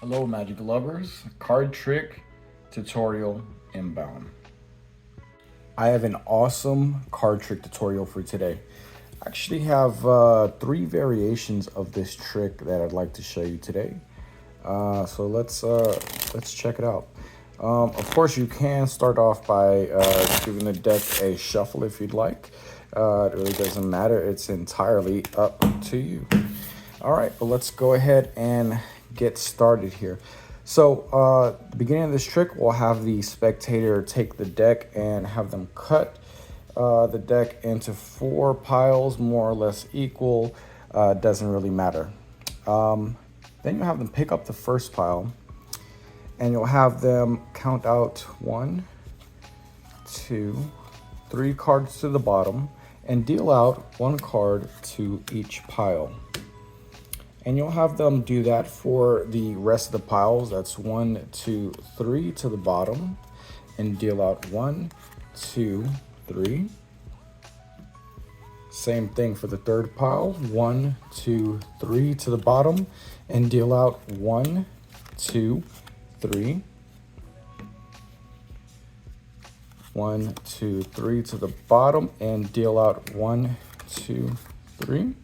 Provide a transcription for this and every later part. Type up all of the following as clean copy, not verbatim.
Hello, Magic lovers. Card trick tutorial inbound. I have an awesome card trick tutorial for today. I actually have three variations of this trick that I'd like to show you today. So let's check it out. Of course, you can start off by giving the deck a shuffle if you'd like. It really doesn't matter. It's entirely up to you. All right, well, let's go ahead and get started here. So the beginning of this trick, we'll have the spectator take the deck and have them cut the deck into four piles, more or less equal. Doesn't really matter. Then you'll have them pick up the first pile and you'll have them count out 1, 2, 3 cards to the bottom and deal out 1 card to each pile. And you'll have them do that for the rest of the piles. That's 1, 2, 3 to the bottom and deal out 1, 2, 3. Same thing for the third pile. 1, 2, 3 to the bottom and deal out 1, 2, 3. 1, 2, 3 to the bottom and deal out 1, 2, 3.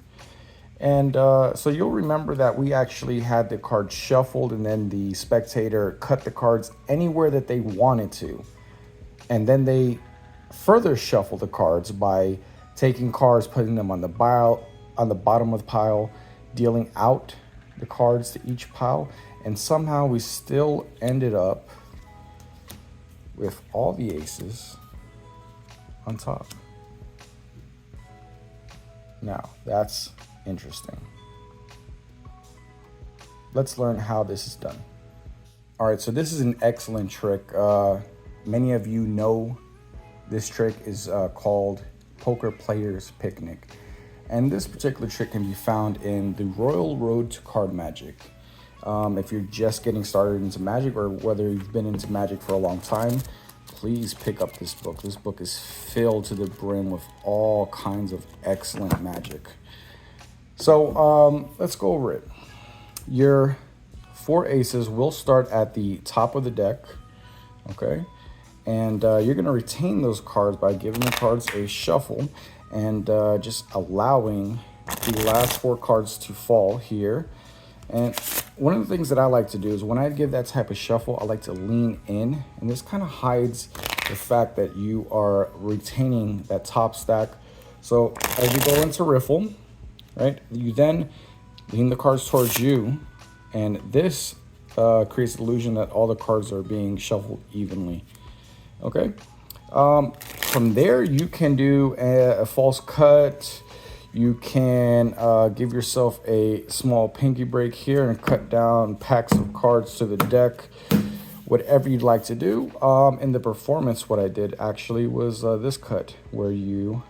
And so you'll remember that we actually had the cards shuffled and then the spectator cut the cards anywhere that they wanted to. And then they further shuffle the cards by taking cards, putting them on the bottom of the pile, dealing out the cards to each pile. And somehow we still ended up with all the aces on top. Now, that's interesting. Let's learn how this is done. All right, so this is an excellent trick. Many of you know this trick is called Poker Player's Picnic. And this particular trick can be found in the Royal Road to Card Magic. If you're just getting started into Magic or whether you've been into Magic for a long time, please pick up this book. This book is filled to the brim with all kinds of excellent magic. So let's go over it. Your 4 aces will start at the top of the deck, okay? And you're gonna retain those cards by giving the cards a shuffle and just allowing the last 4 cards to fall here. And one of the things that I like to do is when I give that type of shuffle, I like to lean in, and this kind of hides the fact that you are retaining that top stack. So as you go into riffle, right, you then lean the cards towards you, and this creates the illusion that all the cards are being shuffled evenly. Okay. From there, you can do a false cut. You can give yourself a small pinky break here and cut down packs of cards to the deck. Whatever you'd like to do. In the performance, what I did actually was this cut, where you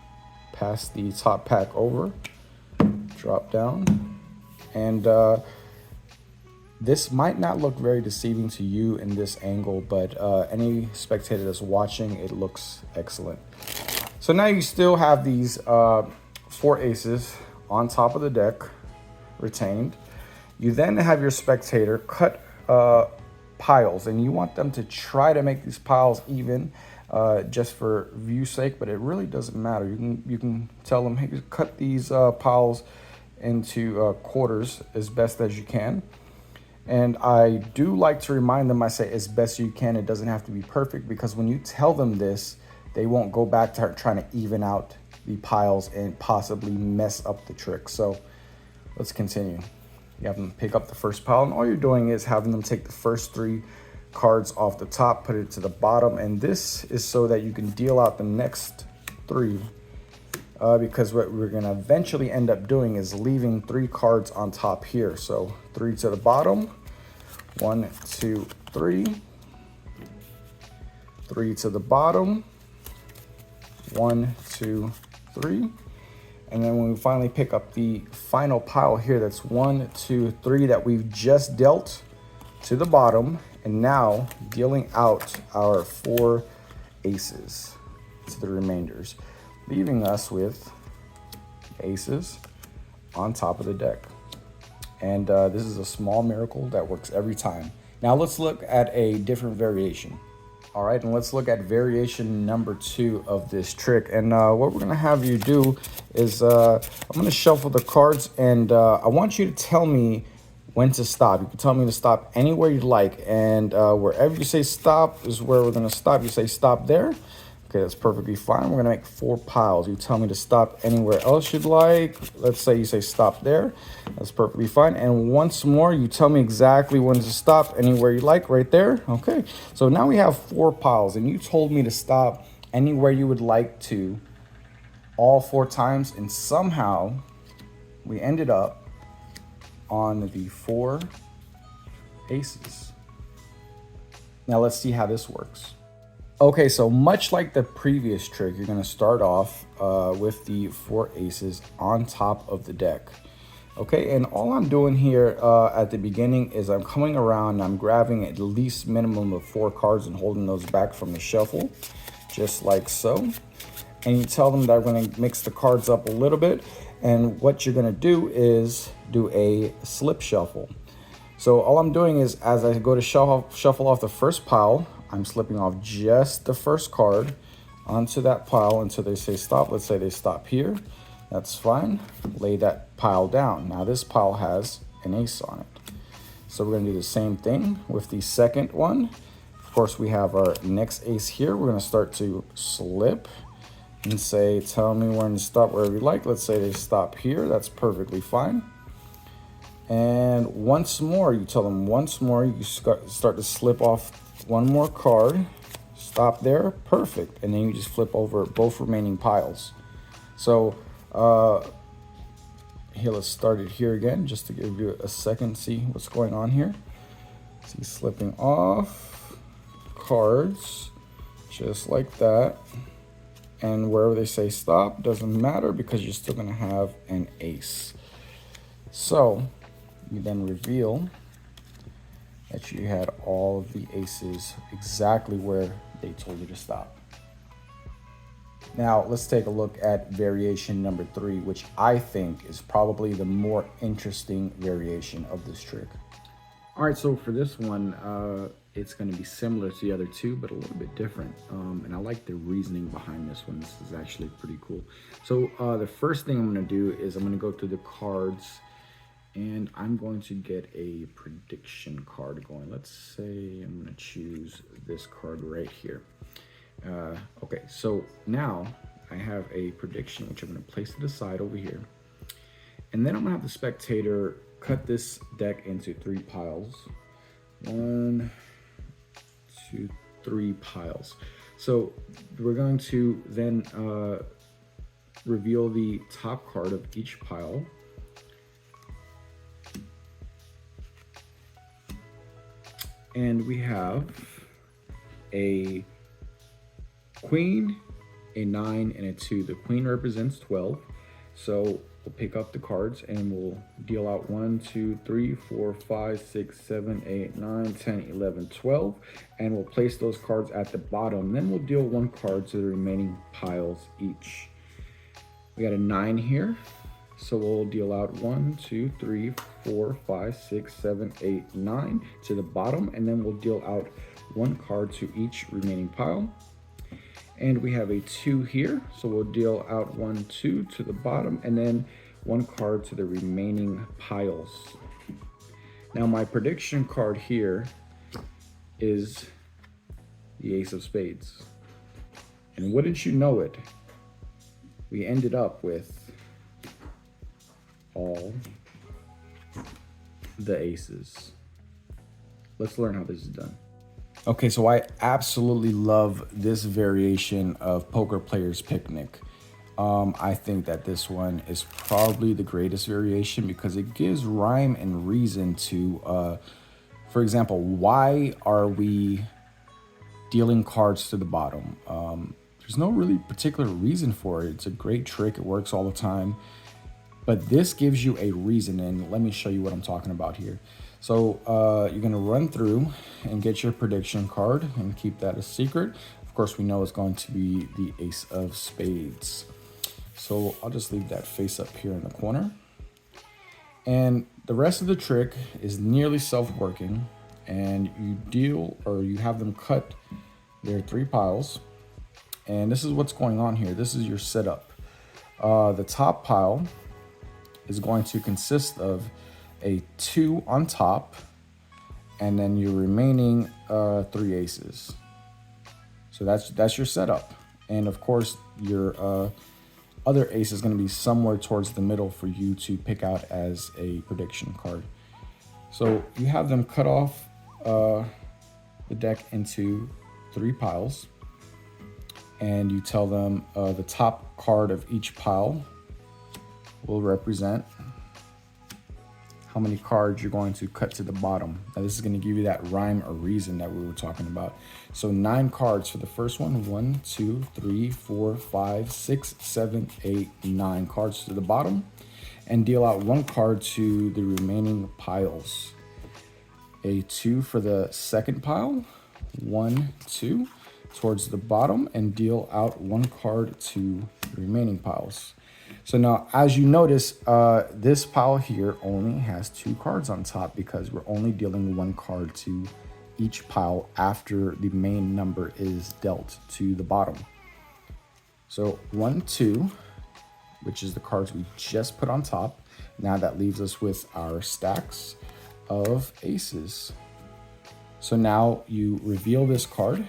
pass the top pack over, drop down, and this might not look very deceiving to you in this angle, but any spectator that's watching, it looks excellent. So now you still have these 4 aces on top of the deck, retained. You then have your spectator cut piles, and you want them to try to make these piles even, just for view's sake, but it really doesn't matter. You can tell them, hey, cut these piles into quarters as best as you can. And I do like to remind them, I say as best you can. It doesn't have to be perfect, because when you tell them this, they won't go back to trying to even out the piles and possibly mess up the trick. So let's continue. You have them pick up the first pile, and all you're doing is having them take the first 3 cards off the top, put it to the bottom, and this is so that you can deal out the next 3. Because what we're gonna eventually end up doing is leaving 3 cards on top here. So 3 to the bottom, 1, 2, 3. 3 to the bottom, 1, 2, 3. And then when we finally pick up the final pile here, that's 1, 2, 3 that we've just dealt to the bottom, and now dealing out our 4 aces to the remainders, leaving us with aces on top of the deck. And this is a small miracle that works every time. Now let's look at a different variation. All right, and let's look at variation number 2 of this trick. And what we're gonna have you do is I'm gonna shuffle the cards, and I want you to tell me when to stop. You can tell me to stop anywhere you like, and wherever you say stop is where we're gonna stop. You say stop there. Okay, that's perfectly fine. We're gonna make 4 piles. You tell me to stop anywhere else you'd like. Let's say you say stop there. That's perfectly fine. And once more, you tell me exactly when to stop anywhere you like, right there. Okay, so now we have 4 piles, and you told me to stop anywhere you would like to all 4 times, and somehow we ended up on the 4 aces. Now let's see how this works. Okay, so much like the previous trick, you're gonna start off with the 4 aces on top of the deck. Okay, and all I'm doing here at the beginning is I'm coming around and I'm grabbing at least minimum of 4 cards and holding those back from the shuffle, just like so. And you tell them that I'm gonna mix the cards up a little bit, and what you're gonna do is do a slip shuffle. So all I'm doing is, as I go to shuffle off the first pile, I'm slipping off just the first card onto that pile until they say stop. Let's say they stop here. That's fine. Lay that pile down. Now this pile has an ace on it. So we're gonna do the same thing with the second one. Of course, we have our next ace here. We're gonna start to slip and say, tell me when to stop wherever you like. Let's say they stop here. That's perfectly fine. And once more, you tell them once more, you start to slip off one more card, stop there, perfect. And then you just flip over both remaining piles. So here, let's start it here again, just to give you a second, see what's going on here. See, slipping off cards, just like that. And wherever they say stop, doesn't matter because you're still gonna have an ace. So you then reveal that you had all of the aces exactly where they told you to stop. Now let's take a look at variation number 3, which I think is probably the more interesting variation of this trick. All right, so for this one, it's going to be similar to the other 2, but a little bit different. And I like the reasoning behind this one. This is actually pretty cool. So the first thing I'm going to do is I'm going to go through the cards, and I'm going to get a prediction card going. Let's say I'm going to choose this card right here. Okay, so now I have a prediction, which I'm going to place to the side over here. And then I'm going to have the spectator cut this deck into 3 piles. 1, 2, 3 piles. So we're going to then reveal the top card of each pile. And we have a queen, a 9, and a 2. The queen represents 12. So we'll pick up the cards and we'll deal out 1, 2, 3, 4, 5, 6, 7, 8, 9, 10, 11, 12. And we'll place those cards at the bottom. Then we'll deal 1 card to the remaining piles each. We got a 9 here. So we'll deal out 1, 2, 3, 4, 5, 6, 7, 8, 9 to the bottom, and then we'll deal out 1 card to each remaining pile. And we have a 2 here, so we'll deal out 1, 2 to the bottom, and then 1 card to the remaining piles. Now my prediction card here is the Ace of Spades. And wouldn't you know it, we ended up with all the aces. Let's learn how this is done. Okay, so I absolutely love this variation of Poker Players Picnic. I think that this one is probably the greatest variation because it gives rhyme and reason to, for example, why are we dealing cards to the bottom? There's no really particular reason for it. It's a great trick. It works all the time. But this gives you a reason, and let me show you what I'm talking about here. So you're gonna run through and get your prediction card and keep that a secret. Of course, we know it's going to be the Ace of Spades. So I'll just leave that face up here in the corner. And The rest of the trick is nearly self-working, and you have them cut their 3 piles. And this is what's going on here. This is your setup. The top pile is going to consist of a 2 on top, and then your remaining 3 aces. So that's your setup. And of course, your other ace is going to be somewhere towards the middle for you to pick out as a prediction card. So you have them cut off the deck into 3 piles, and you tell them the top card of each pile will represent how many cards you're going to cut to the bottom. Now this is going to give you that rhyme or reason that we were talking about. So 9 cards for the first one. 1, 2, 3, 4, 5, 6, 7, 8, 9 cards to the bottom, and deal out 1 card to the remaining piles. A 2 for the second pile. 1, 2 towards the bottom, and deal out 1 card to the remaining piles. So now, as you notice, this pile here only has 2 cards on top because we're only dealing 1 card to each pile after the main number is dealt to the bottom. So 1, 2, which is the cards we just put on top. Now that leaves us with our stacks of aces. So now you reveal this card.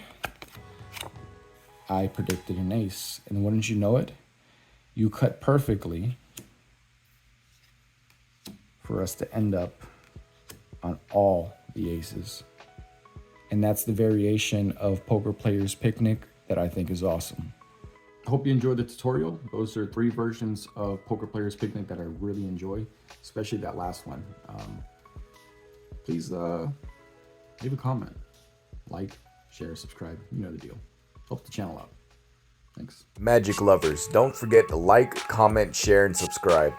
I predicted an ace, and wouldn't you know it, you cut perfectly for us to end up on all the aces. And that's the variation of Poker Players Picnic that I think is awesome. I hope you enjoyed the tutorial. Those are 3 versions of Poker Players Picnic that I really enjoy, especially that last one. Please leave a comment, like, share, subscribe, you know the deal. Help the channel out. Thanks. Magic lovers, don't forget to like, comment, share, and subscribe.